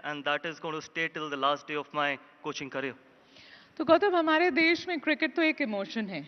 and that is going to stay till the last day of my coaching career. तो गौतम, हमारे देश में cricket तो एक इमोशन है।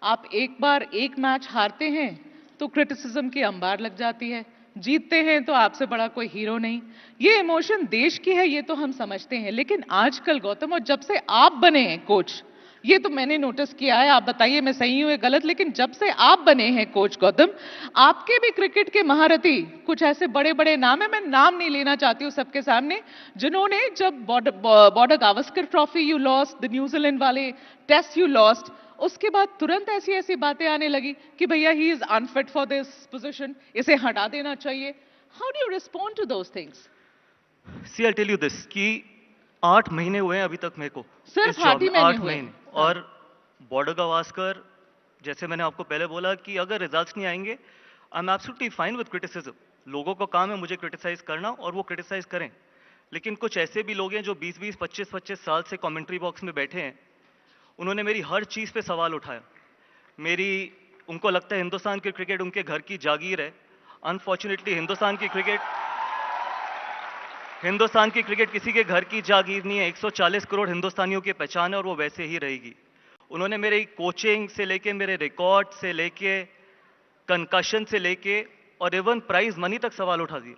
आप एक बार एक मैच हारते हैं तो क्रिटिसिज्म की अंबार लग जाती है, जीतते हैं तो आपसे बड़ा कोई हीरो नहीं। ये इमोशन देश की है, ये तो हम समझते हैं, लेकिन आजकल गौतम, और जब से आप बने हैं कोच, ये तो मैंने नोटिस किया है, आप बताइए मैं सही हूं या गलत, लेकिन जब से आप बने हैं कोच गौतम, आपके भी क्रिकेट के महारथी कुछ ऐसे बड़े बड़े नाम है, मैं नाम नहीं लेना चाहती हूं सबके सामने, जिन्होंने जब border Gavaskar trophy you lost, the New Zealand वाले टेस्ट यू लॉस्ट, उसके बाद तुरंत ऐसी ऐसी बातें आने लगी कि भैया he is unfit for this position, इसे हटा देना चाहिए। How do you respond to those things? See, I'll tell you this कि 8 महीने हुए हैं अभी तक मेरे को सिर्फ इस जॉब 8 ही में, महीने 8 हुए महीने। हैं। और बॉर्डर गावस्कर, जैसे मैंने आपको पहले बोला कि अगर रिजल्ट्स नहीं आएंगे, I am absolutely fine with criticism. लोगों का काम है मुझे क्रिटिसाइज करना और वो क्रिटिसाइज करें, लेकिन कुछ ऐसे भी लोग हैं जो 20-20, 25-25 साल से कमेंट्री बॉक्स में बैठे हैं। उन्होंने मेरी हर चीज़ पे सवाल उठाया। मेरी, उनको लगता है हिंदुस्तान की क्रिकेट उनके घर की जागीर है। अनफॉर्चुनेटली हिंदुस्तान की क्रिकेट किसी के घर की जागीर नहीं है। 140 करोड़ हिंदुस्तानियों की पहचान है और वो वैसे ही रहेगी। उन्होंने मेरी कोचिंग से लेके, मेरे रिकॉर्ड से लेके, कंकशन से लेके और इवन प्राइज मनी तक सवाल उठा दिए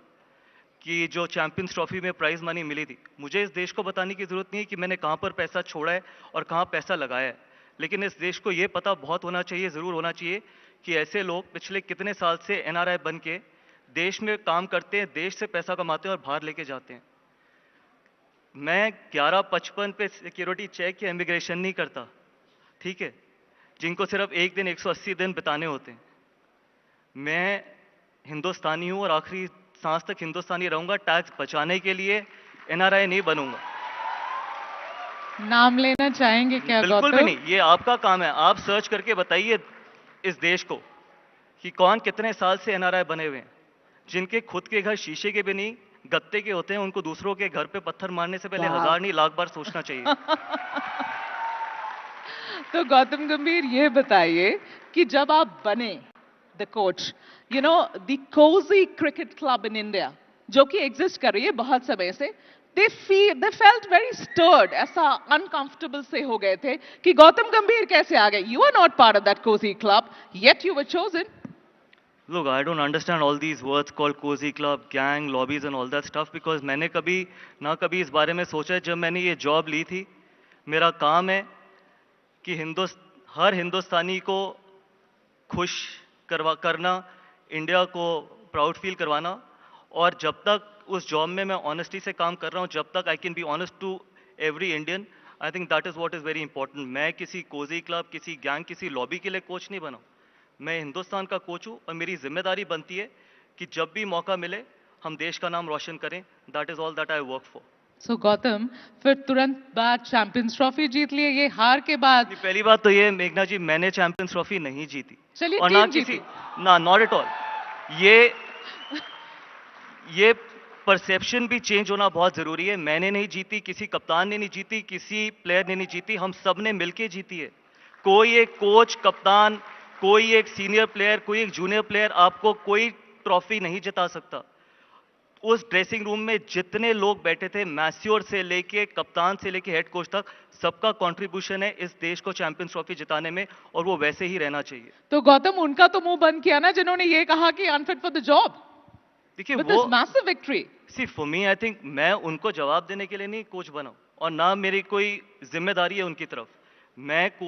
कि जो चैंपियंस ट्रॉफी में प्राइज मनी मिली थी। मुझे इस देश को बताने की जरूरत नहीं है कि मैंने कहां पर पैसा छोड़ा है और कहां पैसा लगाया है, लेकिन इस देश को यह पता बहुत होना चाहिए, जरूर होना चाहिए कि ऐसे लोग पिछले कितने साल से एनआरआई बन के देश में काम करते हैं, देश से पैसा कमाते हैं और बाहर लेके जाते हैं। मैं 11:55 पे सिक्योरिटी चेक या इमिग्रेशन नहीं करता, ठीक है, जिनको सिर्फ एक दिन 180 दिन बिताने होते हैं। मैं हिंदुस्तानी हूं और आखिरी सांस तक हिंदुस्तानी रहूंगा। टैक्स बचाने के लिए एनआरआई नहीं बनूंगा। नाम लेना चाहेंगे क्या बिल्कुल भी गौतम? नहीं, ये आपका काम है। आप सर्च करके बताइए इस देश को कि कौन कितने साल से एनआरआई बने हुए हैं। जिनके खुद के घर शीशे के भी नहीं, गत्ते के होते हैं, उनको दूसरों के घर पे पत्थर मारने से पहले 1000 नहीं लाख बार सोचना चाहिए। तो गौतम गंभीर, ये बताइए कि जब आप बने the coach, you know the cozy cricket club in India, जो कि एग्जिस्ट कर रही है बहुत समय से, दे फेल्ट वेरी स्टर्ड, ऐसा अनकंफर्टेबल से हो गए थे कि गौतम गंभीर कैसे आ गए? You are not part of that cozy club, yet you were chosen. Look, I don't understand all these words called cozy club, gang, lobbies and all that stuff because मैंने कभी ना कभी इस बारे में सोचा है। जब मैंने ये जॉब ली थी, मेरा काम है कि हर हिंदुस्तानी को खुश करना, इंडिया को प्राउड फील करवाना। और जब तक उस जॉब में मैं ऑनेस्टी से काम कर रहा हूँ, जब तक I can be honest to every Indian, I think that is what is very important. मैं किसी कोजी क्लब, किसी गैंग, किसी लॉबी के लिए कोच नहीं बना। मैं हिंदुस्तान का कोच हूँ और मेरी जिम्मेदारी बनती है कि जब भी मौका मिले हम देश का नाम रोशन करें। That is all that I work for. So Gautam, फिर तुरंत बाद चैंपियंस ट्रॉफी जीत लिए, ये हार के बाद। पहली बात तो ये मेघना जी, मैंने चैंपियंस ट्रॉफी नहीं जीती। चलिए, और ना टीम किसी, जीती। ना, नॉट एट ऑल। ये परसेप्शन भी चेंज होना बहुत जरूरी है। मैंने नहीं जीती, किसी कप्तान ने नहीं जीती, किसी प्लेयर ने नहीं जीती, हम सब ने मिलके जीती है। कोई एक कोच, कप्तान, कोई एक सीनियर प्लेयर, कोई एक जूनियर प्लेयर आपको कोई ट्रॉफी नहीं जिता सकता। उस ड्रेसिंग रूम में जितने लोग बैठे थे, मैस्योर से लेके कप्तान से लेके हेड कोच तक, सबका कंट्रीब्यूशन है इस देश को चैंपियंस ट्रॉफी जिताने में, और वो वैसे ही रहना चाहिए। तो गौतम, उनका तो मुंह बंद किया ना जिन्होंने ये कहा कि अनफिट फॉर द जॉब देखिए विद वो, this massive victory. See for me, I think मैं उनको जवाब देने के लिए नहीं कोच बना, और ना मेरी कोई जिम्मेदारी है उनकी तरफ। मैं कोच